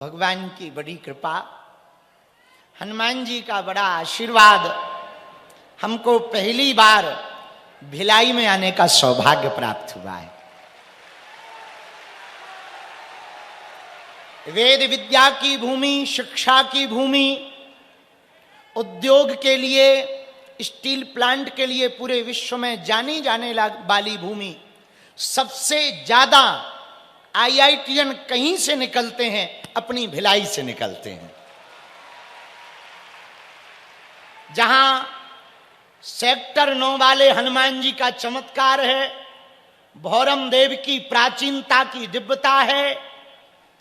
भगवान की बड़ी कृपा, हनुमान जी का बड़ा आशीर्वाद, हमको पहली बार भिलाई में आने का सौभाग्य प्राप्त हुआ है। वेद विद्या की भूमि, शिक्षा की भूमि, उद्योग के लिए, स्टील प्लांट के लिए पूरे विश्व में जानी जाने वाली भूमि, सबसे ज्यादा आईआईटीएन कहीं से निकलते हैं? अपनी भिलाई से निकलते हैं। जहां सेक्टर 9 वाले हनुमान जी का चमत्कार है, भौरम देव की प्राचीनता की दिव्यता है,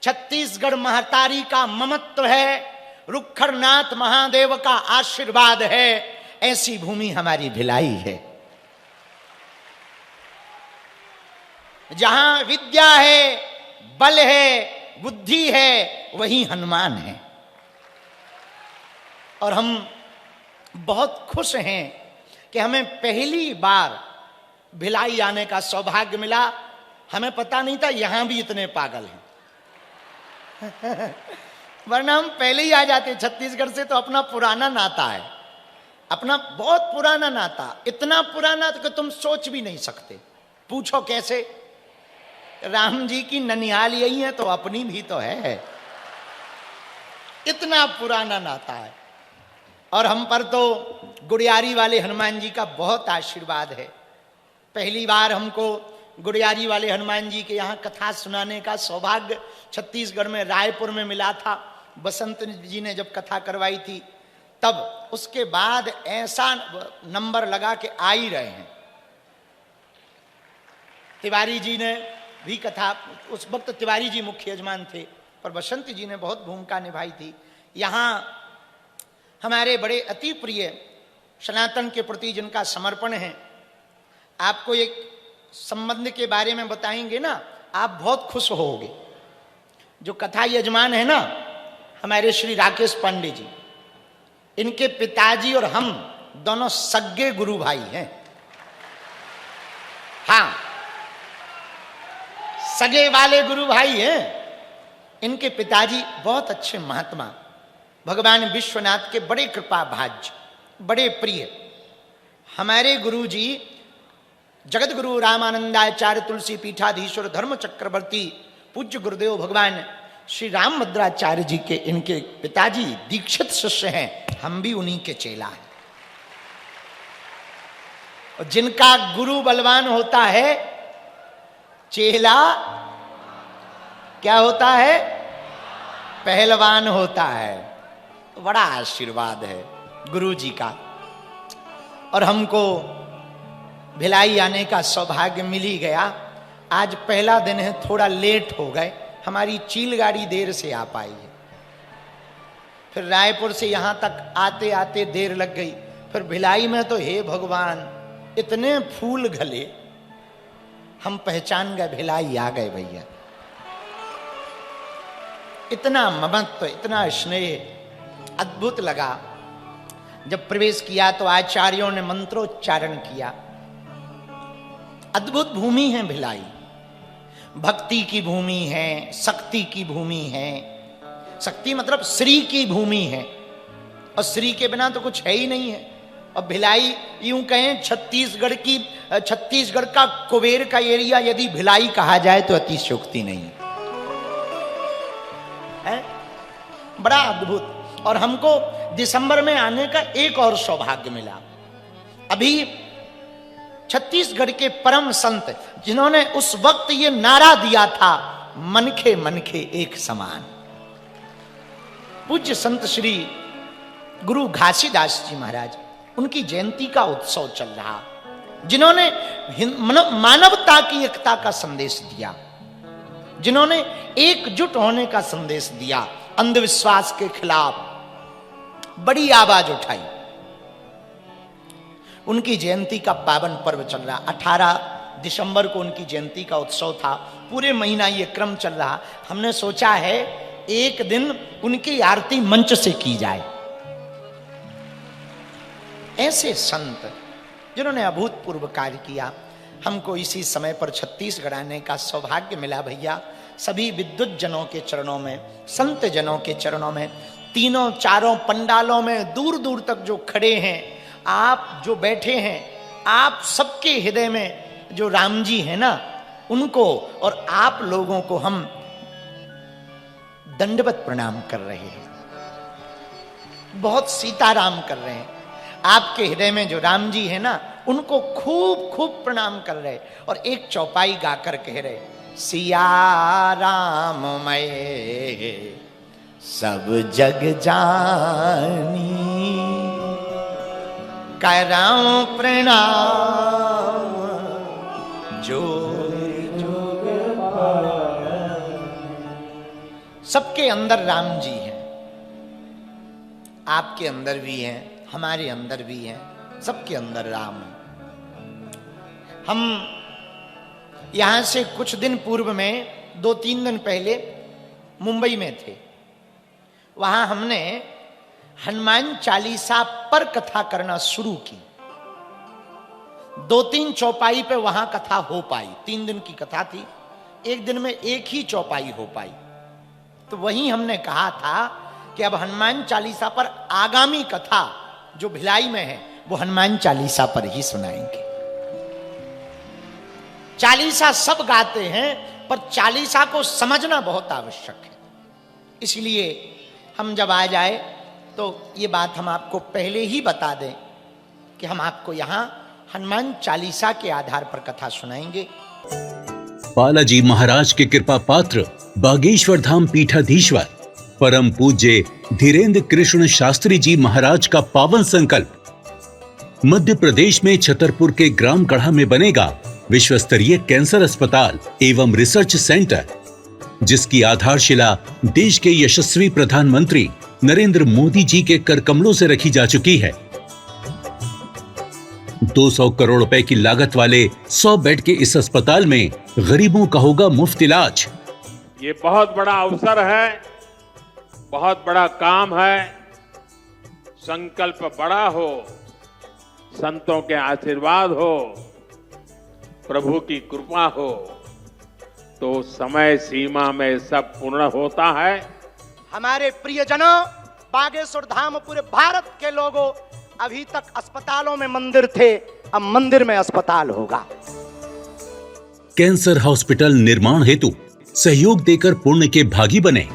छत्तीसगढ़ महतारी का ममत्व है, रुखरनाथ महादेव का आशीर्वाद है, ऐसी भूमि हमारी भिलाई है। जहां विद्या है, बल है, बुद्धि है, वही हनुमान है। और हम बहुत खुश हैं कि हमें पहली बार भिलाई आने का सौभाग्य मिला। हमें पता नहीं था यहां भी इतने पागल हैं वरना हम पहले ही आ जाते। छत्तीसगढ़ से तो अपना पुराना नाता है, अपना बहुत पुराना नाता, इतना पुराना कि तुम सोच भी नहीं सकते। पूछो कैसे? राम जी की ननिहाल यही है तो अपनी भी तो है, इतना पुराना नाता है। और हम पर तो गुड़ियारी वाले हनुमान जी का बहुत आशीर्वाद है। पहली बार हमको गुड़ियारी वाले हनुमान जी के यहाँ कथा सुनाने का सौभाग्य छत्तीसगढ़ में रायपुर में मिला था। बसंत जी ने जब कथा करवाई थी तब, उसके बाद ऐसा नंबर लगा के आ ही रहे हैं। तिवारी जी ने भी कथा, उस वक्त तिवारी जी मुख्य यजमान थे, पर बसंत जी ने बहुत भूमिका निभाई थी। यहाँ हमारे बड़े अति प्रिय सनातन के प्रति जिनका समर्पण है, आपको एक संबंध के बारे में बताएंगे ना, आप बहुत खुश होगे। जो कथा यजमान है ना, हमारे श्री राकेश पांडे जी, इनके पिताजी और हम दोनों सगे गुरु भाई हैं। हाँ, सगे वाले गुरु भाई हैं। इनके पिताजी बहुत अच्छे महात्मा, भगवान विश्वनाथ के बड़े कृपा भाज्य, बड़े प्रिय। हमारे गुरु जी जगत गुरु रामानंदाचार्य तुलसी पीठाधीश्वर धर्म चक्रवर्ती पूज्य गुरुदेव भगवान श्री रामभद्राचार्य जी के इनके पिताजी दीक्षित शिष्य हैं। हम भी उन्हीं के चेला हैं। और जिनका गुरु बलवान होता है, चेला क्या होता है? पहलवान होता है। तो बड़ा आशीर्वाद है गुरु जी का। और हमको भिलाई आने का सौभाग्य मिल ही गया। आज पहला दिन है, थोड़ा लेट हो गए, हमारी चील गाड़ी देर से आ पाई है। फिर रायपुर से यहां तक आते आते देर लग गई। फिर भिलाई में तो हे भगवान, इतने फूल घले, हम पहचान गए भिलाई आ गए भैया। इतना ममत्व, इतना स्नेह, अद्भुत लगा। जब प्रवेश किया तो आचार्यों ने मंत्रोच्चारण किया। अद्भुत भूमि है भिलाई, भक्ति की भूमि है, शक्ति की भूमि है। शक्ति मतलब श्री की भूमि है, और श्री के बिना तो कुछ है ही नहीं है। और भिलाई यूं कहें, छत्तीसगढ़ का कुबेर का एरिया यदि भिलाई कहा जाए तो अतिशयोक्ति नहीं है। बड़ा अद्भुत। और हमको दिसंबर में आने का एक और सौभाग्य मिला। अभी छत्तीसगढ़ के परम संत, जिन्होंने उस वक्त ये नारा दिया था, मनखे मनखे एक समान, पूज्य संत श्री गुरु घासीदास जी महाराज, उनकी जयंती का उत्सव चल रहा। जिन्होंने मानवता की एकता का संदेश दिया, जिन्होंने एकजुट होने का संदेश दिया, अंधविश्वास के खिलाफ बड़ी आवाज उठाई, उनकी जयंती का पावन पर्व चल रहा। 18 दिसंबर को उनकी जयंती का उत्सव था। पूरे महीना ये क्रम चल रहा। हमने सोचा है एक दिन उनकी आरती मंच से की जाए। ऐसे संत जिन्होंने अभूतपूर्व कार्य किया, हमको इसी समय पर छत्तीसगढ़ आने का सौभाग्य मिला भैया। सभी विद्युत जनों के चरणों में, संत जनों के चरणों में, तीनों चारों पंडालों में दूर दूर तक जो खड़े हैं, आप जो बैठे हैं, आप सबके हृदय में जो राम जी है ना, उनको और आप लोगों को हम दंडवत प्रणाम कर रहे हैं, बहुत सीताराम कर रहे हैं। आपके हृदय में जो राम जी है ना, उनको खूब खूब प्रणाम कर रहे और एक चौपाई गाकर कह रहे, सिया राम मैं सब जग जानी, कराऊं प्रणाम जो सबके अंदर राम जी हैं, आपके अंदर भी हैं, हमारे अंदर भी हैं, सबके अंदर राम है। हम यहां से कुछ दिन पूर्व में 2-3 दिन पहले मुंबई में थे। वहां हमने हनुमान चालीसा पर कथा करना शुरू की। 2-3 चौपाई पे वहां कथा हो पाई, 3 दिन की कथा थी, एक दिन में एक ही चौपाई हो पाई। तो वहीं हमने कहा था कि अब हनुमान चालीसा पर आगामी कथा जो भिलाई में है वो हनुमान चालीसा पर ही सुनाएंगे। चालीसा सब गाते हैं, पर चालीसा को समझना बहुत आवश्यक है। इसलिए हम जब आ जाए तो ये बात हम आपको पहले ही बता दें कि हम आपको यहां हनुमान चालीसा के आधार पर कथा सुनाएंगे। बालाजी महाराज के कृपा पात्र बागेश्वर धाम पीठाधीश्वर परम पूज्य धीरेन्द्र कृष्ण शास्त्री जी महाराज का पावन संकल्प। मध्य प्रदेश में छतरपुर के ग्राम गढ़ा में बनेगा विश्व स्तरीय कैंसर अस्पताल एवं रिसर्च सेंटर, जिसकी आधारशिला देश के यशस्वी प्रधानमंत्री नरेंद्र मोदी जी के कर कमलों से रखी जा चुकी है। 200 करोड़ रुपए की लागत वाले 100 बेड के इस अस्पताल में गरीबों का होगा मुफ्त इलाज। ये बहुत बड़ा अवसर है, बहुत बड़ा काम है। संकल्प बड़ा हो, संतों के आशीर्वाद हो, प्रभु की कृपा हो, तो समय सीमा में सब पूर्ण होता है। हमारे प्रियजनों, बागेश्वर धाम पूरे भारत के लोगों, अभी तक अस्पतालों में मंदिर थे, अब मंदिर में अस्पताल होगा। कैंसर हॉस्पिटल निर्माण हेतु सहयोग देकर पुण्य के भागी बने